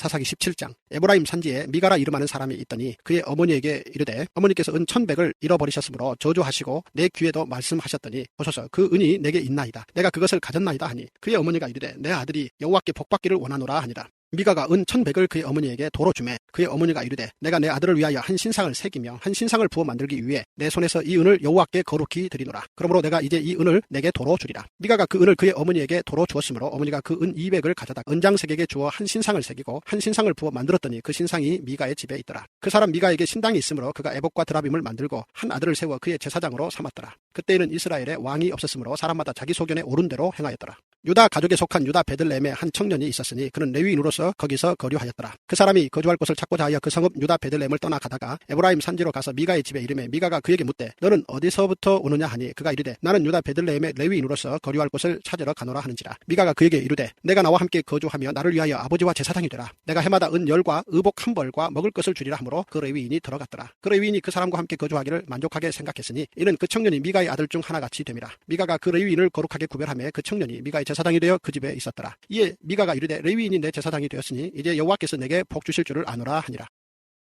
사사기 17장. 에브라임 산지에 미가라 이름하는 사람이 있더니 그의 어머니에게 이르되 어머니께서 은 1,100을 잃어버리셨으므로 저주하시고 내 귀에도 말씀하셨더니 보소서 그 은이 내게 있나이다. 내가 그것을 가졌나이다 하니 그의 어머니가 이르되 내 아들이 여호와께 복받기를 원하노라 하니라. 미가가 은 1,100을 그의 어머니에게 도로 주매 그의 어머니가 이르되 내가 내 아들을 위하여 한 신상을 새기며 한 신상을 부어 만들기 위해 내 손에서 이 은을 여호와께 거룩히 드리노라. 그러므로 내가 이제 이 은을 내게 도로 주리라. 미가가 그 은을 그의 어머니에게 도로 주었으므로 어머니가 그 은 200을 가져다 은장색에게 주어 한 신상을 새기고 한 신상을 부어 만들었더니 그 신상이 미가의 집에 있더라. 그 사람 미가에게 신당이 있으므로 그가 에봇과 드라빔을 만들고 한 아들을 세워 그의 제사장으로 삼았더라. 그때에는 이스라엘에 왕이 없었으므로 사람마다 자기 소견에 옳은 대로 행하였더라. 유다 가족에 속한 유다 베들레헴에 한 청년이 있었으니 그는 레위인으로서 거기서 거류하였더라. 그 사람이 거주할 곳을 찾고자 하여 그 성읍 유다 베들레헴을 떠나 가다가 에브라임 산지로 가서 미가의 집에 이르매 미가가 그에게 묻되 너는 어디서부터 오느냐 하니 그가 이르되 나는 유다 베들레헴의 레위인으로서 거류할 곳을 찾으러 가노라 하는지라. 미가가 그에게 이르되 내가 나와 함께 거주하며 나를 위하여 아버지와 제사장이 되라. 내가 해마다 은 10과 의복 1벌과 먹을 것을 주리라 하므로 그 레위인이 들어갔더라. 그 레위인이 그 사람과 함께 거주하기를 만족하게 생각했으니 이는 그 청년이 미가의 아들 중 하나같이 됨이라. 미가가 그 레위인을 거룩하게 구별하며 그 청년이 미가의 제사장이 되어 그 집에 있었더라. 이에 미가가 이르되 레위인이 내 제사장이 되었으니 이제 여호와께서 내게 복 주실 줄을 아노라 하니라.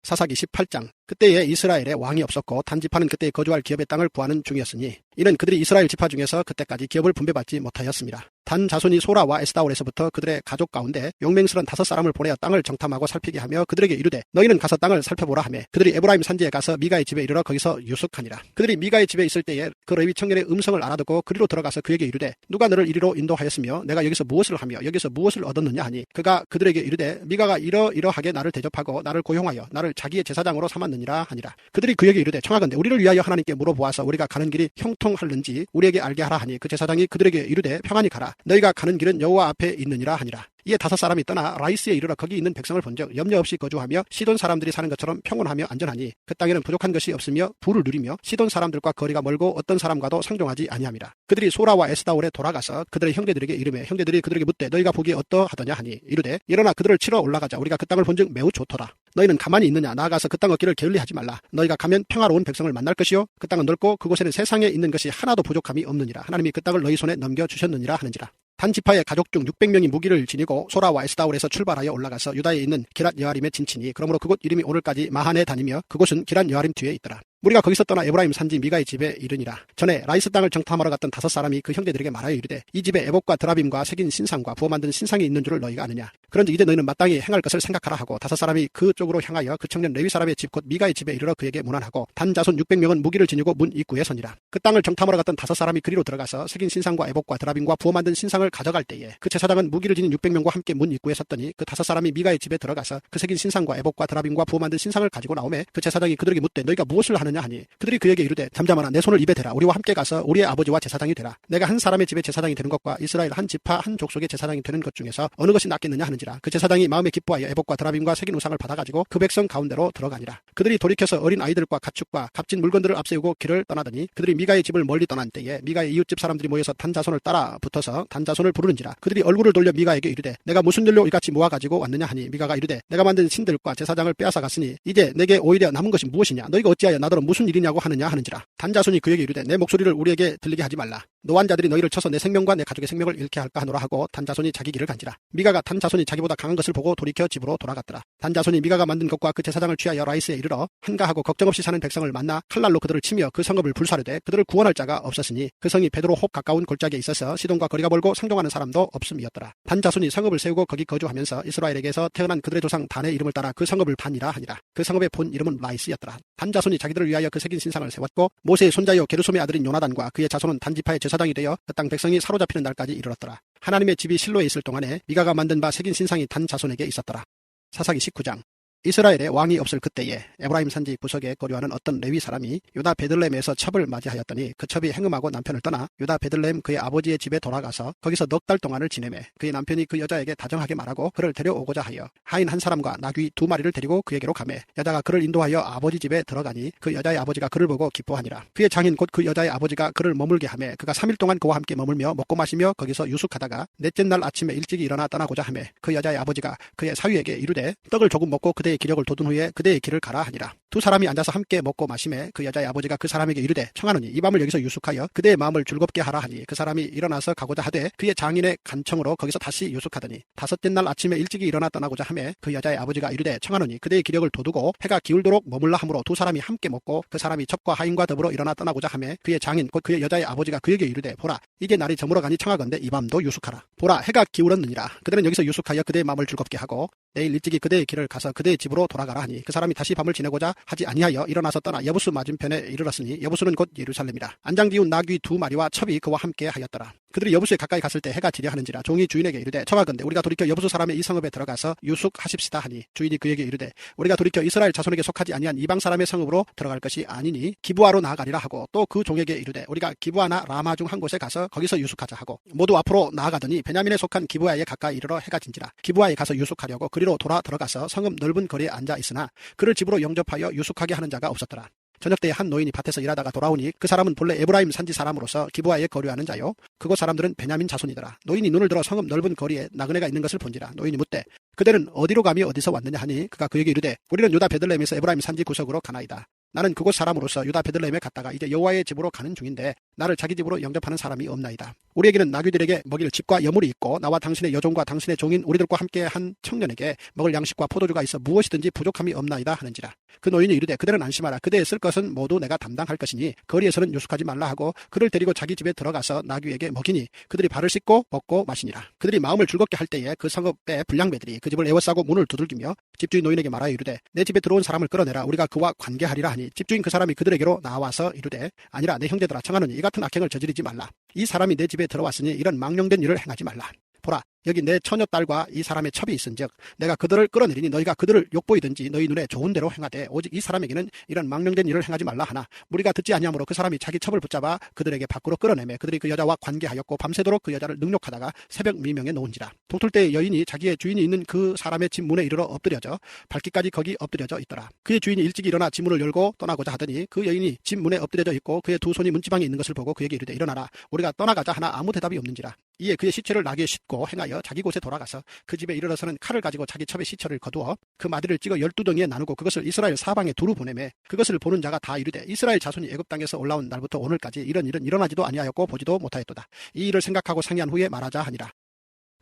사사기 18장. 그때에 이스라엘에 왕이 없었고 단지파는 그때 거주할 기업의 땅을 구하는 중이었으니 이는 그들이 이스라엘 지파 중에서 그때까지 기업을 분배받지 못하였습니다. 단 자손이 소라와 에스다올에서부터 그들의 가족 가운데 용맹스런 5사람을 보내어 땅을 정탐하고 살피게 하며 그들에게 이르되 너희는 가서 땅을 살펴보라 하며 그들이 에브라임 산지에 가서 미가의 집에 이르러 거기서 유숙하니라. 그들이 미가의 집에 있을 때에 그 레위 청년의 음성을 알아듣고 그리로 들어가서 그에게 이르되 누가 너를 이리로 인도하였으며 내가 여기서 무엇을 하며 여기서 무엇을 얻었느냐 하니 그가 그들에게 이르되 미가가 이러이러하게 나를 대접하고 나를 고용하여 나를 자기의 제사장으로 삼았느니라 하니라. 그들이 그에게 이르되 청하건대 우리를 위하여 하나님께 물어보아서 우리가 가는 길이 형통할는지 우리에게 알게 하라 하니 그 제사장이 그들에게 이르되 평안히 가라. 너희가 가는 길은 여호와 앞에 있느니라 하니라. 이에 5사람이 떠나 라이스에 이르러 거기 있는 백성을 본즉 염려 없이 거주하며 시돈 사람들이 사는 것처럼 평온하며 안전하니 그 땅에는 부족한 것이 없으며 부를 누리며 시돈 사람들과 거리가 멀고 어떤 사람과도 상종하지 아니함이라. 그들이 소라와 에스다올에 돌아가서 그들의 형제들에게 이르매 형제들이 그들에게 묻되 너희가 보기에 어떠하더냐 하니 이르되 일어나 그들을 치러 올라가자. 우리가 그 땅을 본즉 매우 좋더라. 너희는 가만히 있느냐. 나아가서 그 땅 얻기를 게을리하지 말라. 너희가 가면 평화로운 백성을 만날 것이요 그 땅은 넓고 그곳에는 세상에 있는 것이 하나도 부족함이 없느니라. 하나님이 그 땅을 너희 손에 넘겨주셨느니라 하는지라. 단지파의 가족 중 600명이 무기를 지니고 소라와 에스다올에서 출발하여 올라가서 유다에 있는 기랏 여아림에 진치니 그러므로 그곳 이름이 오늘까지 마하네 다니며 그곳은 기랏 여아림 뒤에 있더라. 우리가 거기서 떠나 에브라임 산지 미가의 집에 이르니라. 전에 라이스 땅을 정탐하러 갔던 5사람이 그 형제들에게 말하여 이르되 이 집에 에봇과 드라빔과 새긴 신상과 부어 만든 신상이 있는 줄을 너희가 아느냐. 그런즉 이제 너희는 마땅히 행할 것을 생각하라 하고 5사람이 그쪽으로 향하여 그 청년 레위 사람의 집 곧 미가의 집에 이르러 그에게 문안하고 단 자손 600명은 무기를 지니고 문 입구에 서니라. 그 땅을 정탐하러 갔던 5사람이 그리로 들어가서 새긴 신상과 에봇과 드라빔과 부어 만든 신상을 가져갈 때에 그 제사장은 무기를 지닌 600명과 함께 문 입구에 섰더니 그 5사람이 미가의 집에 들어가서 그 새긴 신상과 에봇과 드라빔과 부어 만든 신상을 가지고 나오매 그 제사장이 그들에게 묻되 너희가 무엇을 하느냐 하니 그들이 그에게 이르되 잠잠하라. 내 손을 입에 대라. 우리와 함께 가서 우리의 아버지와 제사장이 되라. 내가 한 사람의 집에 제사장이 되는 것과 이스라엘 한 지파 한 족속의 제사장이 되는 것 중에서 어느 것이 낫겠느냐 하는지라. 그 제사장이 마음에 기뻐하여 에봇과 드라빔과 새긴 우상을 받아가지고 그 백성 가운데로 들어가니라. 그들이 돌이켜서 어린 아이들과 가축과 값진 물건들을 앞세우고 길을 떠나더니 그들이 미가의 집을 멀리 떠난 때에 미가의 이웃집 사람들이 모여서 단자손을 따라 붙어서 단자손을 부르는지라. 그들이 얼굴을 돌려 미가에게 이르되 내가 무슨 일로 이같이 모아가지고 왔느냐 하니 미가가 이르되 내가 만든 신들과 제사장을 빼앗아 갔으니 이제 내게 오히려 남은 것이 무엇이냐. 너희가 어찌하여 나더러 무슨 일이냐고 하느냐 하는지라. 단자손이 그에게 이르되 내 목소리를 우리에게 들리게 하지 말라. 노환자들이 너희를 쳐서 내 생명과 내 가족의 생명을 잃게 할까 하노라 하고 단자손이 자기 길을 간지라. 미가가 단자손이 자기보다 강한 것을 보고 돌이켜 집으로 돌아갔더라. 단자손이 미가가 만든 것과 그 제사장을 취하여 라이스에 이르러 한가하고 걱정 없이 사는 백성을 만나 칼날로 그들을 치며 그 성읍을 불사르되 그들을 구원할 자가 없었으니 그 성이 베드로 홉 가까운 골짜기에 있어서 시돈과 거리가 멀고 상종하는 사람도 없음이었더라. 단자손이 성읍을 세우고 거기 거주하면서 이스라엘에게서 태어난 그들의 조상 단의 이름을 따라 그 성읍을 단이라 하니라. 그 성읍의 본 이름은 라이스였더라. 단자손이 자기들을 위하여 그 새긴 신상을 세웠고 모세의 손자요 게르솜의 아들인 요나단과 그의 자손은 단지파의 제사장이 되어 그 땅 백성이 사로잡히는 날까지 이르렀더라. 하나님의 집이 실로에 있을 동안에 미가가 만든 바 새긴 신상이 단 자손에게 있었더라. 사사기 19장. 이스라엘에 왕이 없을 그때에 에브라임 산지 구석에 거류하는 어떤 레위 사람이 유다 베들레헴에서 첩을 맞이하였더니 그 첩이 행음하고 남편을 떠나 유다 베들레헴 그의 아버지의 집에 돌아가서 거기서 넉 달 동안을 지내매 그의 남편이 그 여자에게 다정하게 말하고 그를 데려오고자 하여 하인 한 사람과 나귀 2마리를 데리고 그에게로 가매 여자가 그를 인도하여 아버지 집에 들어가니 그 여자의 아버지가 그를 보고 기뻐하니라. 그의 장인 곧 그 여자의 아버지가 그를 머물게 하매 그가 3일 동안 그와 함께 머물며 먹고 마시며 거기서 유숙하다가 넷째 날 아침에 일찍이 일어나 떠나고자 하매 그 여자의 아버지가 그의 사위에게 이르되 떡을 조금 먹고 그대 그대의 기력을 돋운 후에 그대의 길을 가라 하니라. 두 사람이 앉아서 함께 먹고 마시매 그 여자의 아버지가 그 사람에게 이르되 청하노니 이 밤을 여기서 유숙하여 그대의 마음을 즐겁게 하라 하니 그 사람이 일어나서 가고자 하되 그의 장인의 간청으로 거기서 다시 유숙하더니 다섯째 날 아침에 일찍이 일어나 떠나고자 하매 그 여자의 아버지가 이르되 청하노니 그대의 기력을 돋우고 해가 기울도록 머물라 하므로 두 사람이 함께 먹고 그 사람이 첩과 하인과 더불어 일어나 떠나고자 하매 그의 장인 곧 그의 여자의 아버지가 그에게 이르되 보라 이제 날이 저물어가니 청하건대 이 밤도 유숙하라. 보라 해가 기울었느니라. 그들은 여기서 유숙하여 그대의 마음을 즐겁게 하고 내일 일찍이 그대의 길을 가서 그대의 집으로 돌아가라 하니 그 사람이 다시 밤을 지내고자 하지 아니하여 일어나서 떠나 여부수 맞은편에 이르렀으니 여부수는 곧 예루살렘이라. 안장지운 나귀 두 마리와 첩이 그와 함께 하였더라. 그들이 여부수에 가까이 갔을 때 해가 지려 하는지라 종이 주인에게 이르되 청하건대 우리가 돌이켜 여부수 사람의 이 성읍에 들어가서 유숙하십시다 하니 주인이 그에게 이르되 우리가 돌이켜 이스라엘 자손에게 속하지 아니한 이방 사람의 성읍으로 들어갈 것이 아니니 기브아로 나아가리라 하고 또 그 종에게 이르되 우리가 기브아나 라마 중 한 곳에 가서 거기서 유숙하자 하고 모두 앞으로 나아가더니 베냐민에 속한 기브아에 가까이 이르러 해가 진지라. 기브아에 가서 유숙하려고 그리로 돌아 들어가서 성읍 넓은 거리에 앉아 있으나 그를 집으로 영접하여 유숙하게 하는 자가 없었더라. 저녁때에 한 노인이 밭에서 일하다가 돌아오니 그 사람은 본래 에브라임 산지 사람으로서 기브아에 거류하는 자요 그곳 사람들은 베냐민 자손이더라. 노인이 눈을 들어 성읍 넓은 거리에 나그네가 있는 것을 본지라. 노인이 묻되 그대는 어디로 가며 어디서 왔느냐 하니 그가 그에게 이르되 우리는 유다 베들레헴에서 에브라임 산지 구석으로 가나이다. 나는 그곳 사람으로서 유다 베들레헴에 갔다가 이제 여호와의 집으로 가는 중인데 나를 자기 집으로 영접하는 사람이 없나이다. 우리에게는 나귀들에게 먹일 집과 여물이 있고 나와 당신의 여종과 당신의 종인 우리들과 함께 한 청년에게 먹을 양식과 포도주가 있어 무엇이든지 부족함이 없나이다 하는지라. 그 노인이 이르되 그대는 안심하라. 그대의 쓸 것은 모두 내가 담당할 것이니 거리에서는 유숙하지 말라 하고 그를 데리고 자기 집에 들어가서 나귀에게 먹이니 그들이 발을 씻고 먹고 마시니라. 그들이 마음을 즐겁게 할 때에 그 성읍의 불량배들이 그 집을 에워싸고 문을 두들기며 집주인 노인에게 말하여 이르되 내 집에 들어온 사람을 끌어내라. 우리가 그와 관계하리라 하니 집주인 그 사람이 그들에게로 나와서 이르되 아니라 내 형제들아 청하노니 이 같은 악행을 저지르지 말라. 이 사람이 내 집에 들어왔으니 이런 망령된 일을 행하지 말라. 보라 여기 내 처녀딸과 이 사람의 첩이 있은즉 내가 그들을 끌어내리니 너희가 그들을 욕보이든지 너희 눈에 좋은 대로 행하되 오직 이 사람에게는 이런 망령된 일을 행하지 말라 하나 무리가 듣지 아니하므로 그 사람이 자기 첩을 붙잡아 그들에게 밖으로 끌어내매 그들이 그 여자와 관계하였고 밤새도록 그 여자를 능욕하다가 새벽 미명에 놓은지라. 동틀 때에 여인이 자기의 주인이 있는 그 사람의 집 문에 이르러 엎드려져 밝기까지 거기 엎드려져 있더라. 그의 주인이 일찍 일어나 집 문을 열고 떠나고자 하더니 그 여인이 집 문에 엎드려져 있고 그의 두 손이 문지방에 있는 것을 보고 그에게 이르되 일어나라 우리가 떠나가자 하나 아무 대답이 없는지라. 이에 그의 시체를 나귀에 싣고 행하여 자기 곳에 돌아가서 그 집에 이르러서는 칼을 가지고 자기 첩의 시체를 거두어 그 마디를 찍어 12덩이에 나누고 그것을 이스라엘 사방에 두루 보내매 그것을 보는 자가 다 이르되 이스라엘 자손이 애굽 땅에서 올라온 날부터 오늘까지 이런 일은 일어나지도 아니하였고 보지도 못하였도다. 이 일을 생각하고 상의한 후에 말하자 하니라.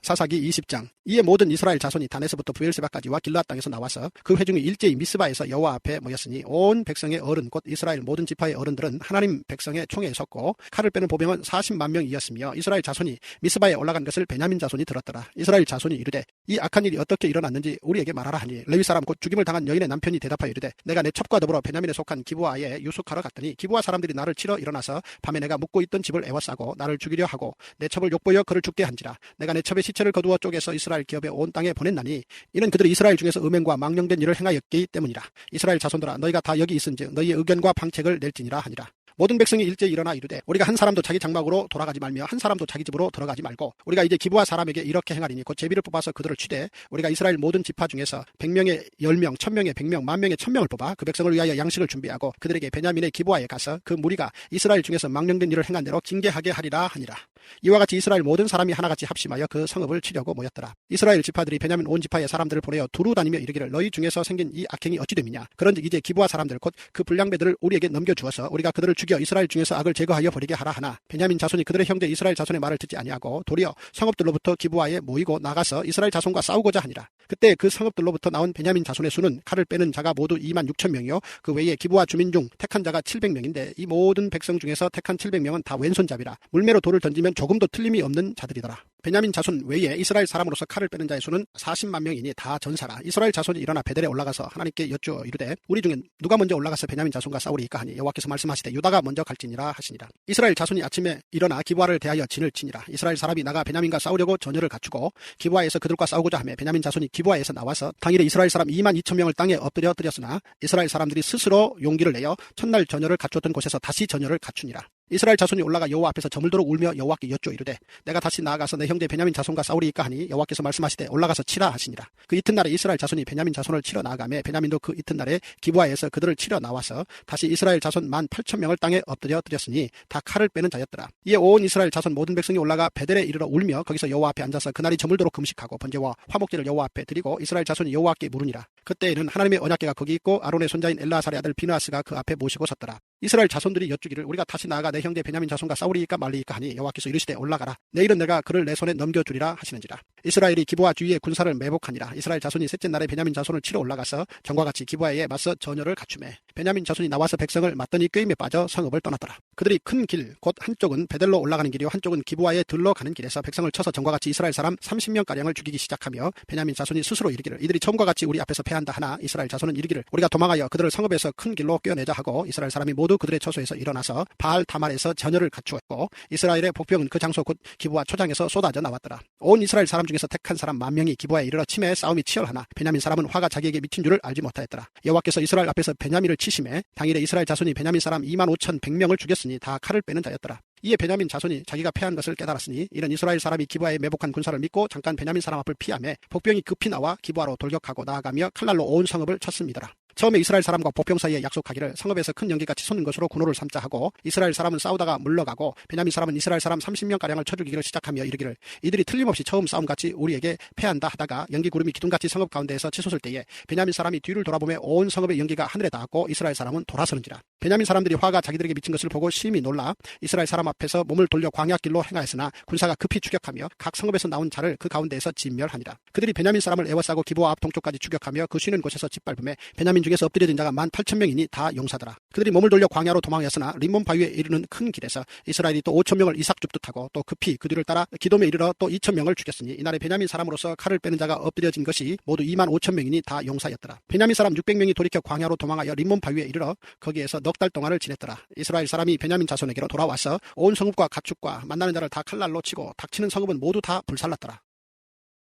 사사기 20장. 이에 모든 이스라엘 자손이 단에서부터 부엘세바까지와 길르앗 땅에서 나와서 그 회중이 일제히 미스바에서 여호와 앞에 모였으니 온 백성의 어른 곧 이스라엘 모든 지파의 어른들은 하나님 백성의 총에 섰고 칼을 빼는 보병은 40만 명이었으며 이스라엘 자손이 미스바에 올라간 것을 베냐민 자손이 들었더라. 이스라엘 자손이 이르되 이 악한 일이 어떻게 일어났는지 우리에게 말하라 하니 레위 사람 곧 죽임을 당한 여인의 남편이 대답하여 이르되 내가 내 첩과 더불어 베냐민에 속한 기브아에 유숙하러 갔더니 기브아 사람들이 나를 치러 일어나서 밤에 내가 묵고 있던 집을 에워싸고 나를 죽이려 하고 내 첩을 욕보여 그를 죽게 한지라. 내가 내 첩의 시체를 거두어 쪼개서 이스라엘 기업에 온 땅에 보냈나니 이는 그들이 이스라엘 중에서 음행과 망령된 일을 행하였기 때문이라. 이스라엘 자손들아 너희가 다 여기 있은즉 너희의 의견과 방책을 낼지니라 하니라. 모든 백성이 일제히 일어나 이르되 우리가 한 사람도 자기 장막으로 돌아가지 말며 한 사람도 자기 집으로 들어가지 말고 우리가 이제 기브아 사람에게 이렇게 행하리니 곧 제비를 뽑아서 그들을 치되 우리가 이스라엘 모든 지파 중에서 100명에 10명 1000명에 100명 10,000명에 1000명을 뽑아 그 백성을 위하여 양식을 준비하고 그들에게 베냐민의 기브아에 가서 그 무리가 이스라엘 중에서 망령된 일을 행한 대로 징계하게 하리라 하니라. 이와 같이 이스라엘 모든 사람이 하나같이 합심하여 그 성읍을 치려고 모였더라. 이스라엘 지파들이 베냐민 온 지파의 사람들을 보내어 두루 다니며 이르기를 너희 중에서 생긴 이 악행이 어찌 됨이냐. 그런즉 이제 기브아 사람들 곧 그 불량배들을 우리에게 넘겨주어서 우리가 그들을 죽여 이스라엘 중에서 악을 제거하여 버리게 하라 하나 베냐민 자손이 그들의 형제 이스라엘 자손의 말을 듣지 아니하고 도리어 성읍들로부터 기브아에 모이고 나가서 이스라엘 자손과 싸우고자 하니라. 그때 그 성읍들로부터 나온 베냐민 자손의 수는 칼을 빼는 자가 모두 26,000명이요 그 외에 기브아 주민 중 택한 자가 700명인데 이 모든 백성 중에서 택한 700명은 다 왼손잡이라 물매로 돌을 던지면 조금도 틀림이 없는 자들이더라. 베냐민 자손 외에 이스라엘 사람으로서 칼을 빼는 자의 수는 40만 명이니 다 전사라. 이스라엘 자손이 일어나 베델에 올라가서 하나님께 여쭈어 이르되 우리 중에 누가 먼저 올라가서 베냐민 자손과 싸우리이까 하니 여호와께서 말씀하시되 유다가 먼저 갈지니라 하시니라. 이스라엘 자손이 아침에 일어나 기브아를 대하여 진을 치니라. 이스라엘 사람이 나가 베냐민과 싸우려고 전열을 갖추고 기브아에서 그들과 싸우고자 하며 베냐민 자손이 기브아에서 나와서 당일에 이스라엘 사람 22,000명을 땅에 엎드려 드렸으나 이스라엘 사람들이 스스로 용기를 내어 첫날 전열을 갖추었던 곳에서 다시 전열을 갖추니라. 이스라엘 자손이 올라가 여호와 앞에서 저물도록 울며 여호와께 여쭈어 이르되 내가 다시 나아가서 내 형제 베냐민 자손과 싸우리이까 하니 여호와께서 말씀하시되 올라가서 치라 하시니라. 그 이튿날에 이스라엘 자손이 베냐민 자손을 치러 나아가매 베냐민도 그 이튿날에 기브아에서 그들을 치러 나와서 다시 이스라엘 자손 18,000명을 땅에 엎드려 드렸으니 다 칼을 빼는 자였더라. 이에 온 이스라엘 자손 모든 백성이 올라가 베델에 이르러 울며 거기서 여호와 앞에 앉아서 그날이 저물도록 금식하고 번제와 화목제를 여호와 앞에 드리고 이스라엘 자손이 여호와께 물으니라. 그때에는 하나님의 언약궤가 거기 있고 아론의 손자인 엘라살의 아들 비느하스가 그 앞에 모시고 섰더라. 이스라엘 자손들이 여쭈기를 우리가 다시 나아가 내 형제 베냐민 자손과 싸우리이까 말리이까 하니 여호와께서 이르시되 올라가라. 내일은 내가 그를 내 손에 넘겨주리라 하시는지라. 이스라엘이 기브아 주위에 군사를 매복하니라. 이스라엘 자손이 셋째 날에 베냐민 자손을 치러 올라가서 전과 같이 기브아에 맞서 전열을 갖추매 베냐민 자손이 나와서 백성을 맞더니 꾀임에 빠져 성읍을 떠났더라. 그들이 큰 길 곧 한쪽은 베델로 올라가는 길이요 한쪽은 기브아에 들러 가는 길에서 백성을 쳐서 전과 같이 이스라엘 사람 30명가량을 죽이기 시작하며 베냐민 자손이 스스로 이르기를 이들이 처음과 같이 우리 앞에서 패한다 하나 이스라엘 자손은 이르기를 우리가 도망하여 그들을 성읍에서 큰 길로 꿰어내자 하고 이스라엘 사람이 모두 그들의 처소에서 일어나서 바알 다말에서 전열을 갖추었고 이스라엘의 복병은 그 장소 곧 기브아 초장에서 쏟아져 나왔더라. 온 이스라엘 사람 중에서 택한 사람 10,000명이 기브아에 이르러 치매 싸움이 치열하나 베냐민 사람은 화가 자기에게 미친 줄을 알지 못하였더라. 여호와께서 이스라엘 앞에서 베냐민을 치심에 당일에 이스라엘 자손이 베냐민 사람 25,100명을 죽였으니 다 칼을 빼는 자였더라. 이에 베냐민 자손이 자기가 패한 것을 깨달았으니 이런 이스라엘 사람이 기브아에 매복한 군사를 믿고 잠깐 베냐민 사람 앞을 피하며 복병이 급히 나와 기브아로 돌격하고 나아가며 칼날로 온 성읍을 쳤습니다. 처음에 이스라엘 사람과 복병 사이에 약속하기를 성읍에서 큰 연기같이 솟는 것으로 군호를 삼자 하고 이스라엘 사람은 싸우다가 물러가고 베냐민 사람은 이스라엘 사람 30명가량을 쳐 죽이기를 시작하며 이르기를 이들이 틀림없이 처음 싸움같이 우리에게 패한다 하다가 연기 구름이 기둥같이 성읍 가운데에서 치솟을 때에 베냐민 사람이 뒤를 돌아보며 온 성읍의 연기가 하늘에 닿았고 이스라엘 사람은 돌아서는지라. 베냐민 사람들이 화가 자기들에게 미친 것을 보고 심히 놀라 이스라엘 사람 앞에서 몸을 돌려 광야길로 행하였으나 군사가 급히 추격하며 각 성읍에서 나온 자를 그 가운데에서 진멸하니라. 그들이 베냐민 사람을 에워싸고 기브아 앞 동쪽까지 추격하며 그 쉬는 곳에서 짓밟음에 베냐민 중에서 엎드려진 자가 18,000명이니 다 용사더라. 그들이 몸을 돌려 광야로 도망하였으나 림몬 바위에 이르는 큰 길에서 이스라엘이 또 5,000명을 이삭 줍듯 하고 또 급히 그 뒤를 따라 기돔에 이르러 또 2,000명을 죽였으니 이날에 베냐민 사람으로서 칼을 빼는 자가 엎드려진 것이 모두 25,000명이니 다 용사였더라. 베냐민 사람 600명이 돌이켜 광야로 도망하여 림몬 바위에 이르러 거기에서 넉 달 동안을 지냈더라. 이스라엘 사람이 베냐민 자손에게로 돌아와서 온 성읍과 가축과 만나는 자를 다 칼날로 치고 닥치는 성읍은 모두 다 불살랐더라.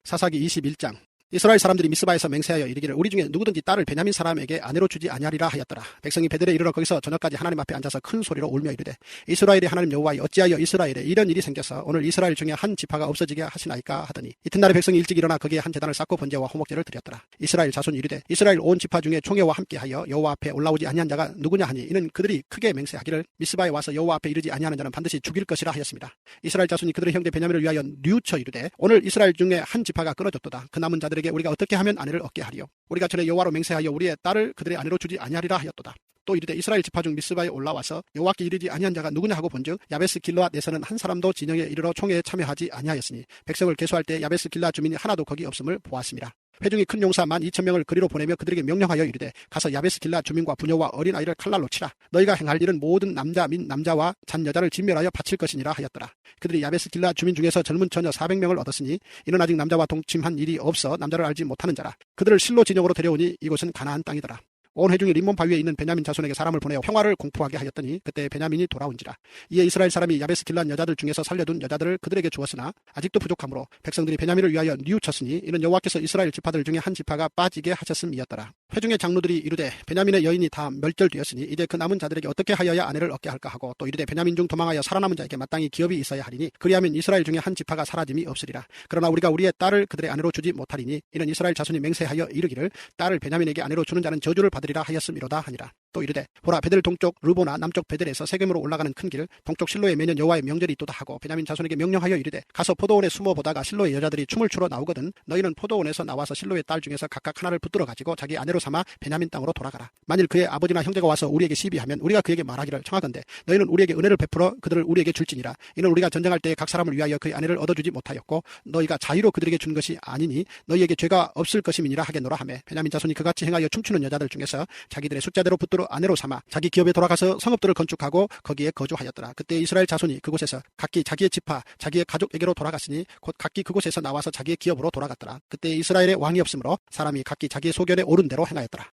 사사기 21장. 이스라엘 사람들이 미스바에서 맹세하여 이르기를 우리 중에 누구든지 딸을 베냐민 사람에게 아내로 주지 아니하리라 하였더라. 백성이 베델에 이르러 거기서 저녁까지 하나님 앞에 앉아서 큰 소리로 울며 이르되 이스라엘의 하나님 여호와여 어찌하여 이스라엘에 이런 일이 생겨서 오늘 이스라엘 중에 한 지파가 없어지게 하시나이까 하더니 이튿날에 백성이 일찍 일어나 거기에 한 제단을 쌓고 번제와 호목제를 드렸더라. 이스라엘 자손이 이르되 이스라엘 온 지파 중에 총회와 함께하여 여호와 앞에 올라오지 아니한 자가 누구냐 하니 이는 그들이 크게 맹세하기를 미스바에 와서 여호와 앞에 이르지 아니하는 자는 반드시 죽일 것이라 하였습니다. 이스라엘 자손이 그들의 형제 베냐민을 위하여 뉘우쳐 이르되 오늘 이스라엘 중에 한 지파가 끊어졌도다. 그 남은 자들에게 우리가 어떻게 하면 아내를 얻게 하리요. 우리가 전에 여호와로 맹세하여 우리의 딸을 그들의 아내로 주지 아니하리라 하였도다. 또 이르되 이스라엘 지파 중 미스바에 올라와서 여호와께 이르지 아니한 자가 누구냐 하고 본즉 야베스 길르앗에서는 한 사람도 진영에 이르러 총회에 참여하지 아니하였으니 백성을 계수할 때 야베스 길르앗 주민이 하나도 거기 없음을 보았습니다. 회중이 큰 용사 12,000명을 그리로 보내며 그들에게 명령하여 이르되 가서 야베스 길르앗 주민과 부녀와 어린아이를 칼날로 치라. 너희가 행할 일은 모든 남자 및 남자와 잔 여자를 진멸하여 바칠 것이니라 하였더라. 그들이 야베스 길르앗 주민 중에서 젊은 처녀 400명을 얻었으니 이는 아직 남자와 동침한 일이 없어 남자를 알지 못하는 자라. 그들을 실로 진영으로 데려오니 이곳은 가나안 땅이더라. 온 회중이 림몬 바위에 있는 베냐민 자손에게 사람을 보내어 평화를 공포하게 하였더니 그때 베냐민이 돌아온지라. 이에 이스라엘 사람이 야베스 길르앗 여자들 중에서 살려둔 여자들을 그들에게 주었으나 아직도 부족하므로 백성들이 베냐민을 위하여 뉘우쳤으니 이는 여호와께서 이스라엘 지파들 중에 한 지파가 빠지게 하셨음이었더라. 회중의 장로들이 이르되 베냐민의 여인이 다 멸절되었으니 이제 그 남은 자들에게 어떻게 하여야 아내를 얻게 할까 하고 또 이르되 베냐민 중 도망하여 살아남은 자에게 마땅히 기업이 있어야 하리니 그리하면 이스라엘 중에 한 지파가 사라짐이 없으리라. 그러나 우리가 우리의 딸을 그들의 아내로 주지 못하리니 이는 이스라엘 자손이 맹세하여 이르기를 딸을 베냐민에게 아내로 주는 자는 저주를 받으리라 하였음이로다 하니라. 또 이르되 보라 베델 동쪽 르보나 남쪽 베델에서 세겜으로 올라가는 큰 길 동쪽 실로에 매년 여호와의 명절이 있도다 하고 베냐민 자손에게 명령하여 이르되 가서 포도원에 숨어 보다가 실로의 여자들이 춤을 추러 나오거든 너희는 포도원에서 나와서 실로의 딸 중에서 각각 하나를 붙들어 가지고 자기 아내로 삼아 베냐민 땅으로 돌아가라. 만일 그의 아버지나 형제가 와서 우리에게 시비하면 우리가 그에게 말하기를 청하건대 너희는 우리에게 은혜를 베풀어 그들을 우리에게 줄지니라. 이는 우리가 전쟁할 때에 각 사람을 위하여 그의 아내를 얻어주지 못하였고 너희가 자유로 그들에게 준 것이 아니니 너희에게 죄가 없을 것임이니라 하겠노라 하매 베냐민 자손이 그같이 행하여 춤추는 여자들 중에서 자기들의 숫자대로 붙들어 아내로 삼아 자기 기업에 돌아가서 성읍들을 건축하고 거기에 거주하였더라. 그때 이스라엘 자손이 그곳에서 각기 자기의 지파 자기의 가족에게로 돌아갔으니 곧 각기 그곳에서 나와서 자기의 기업으로 돌아갔더라. 그때 이스라엘에 왕이 없으므로 사람이 각기 자기의 소견에 옳은 대로 행하였더라.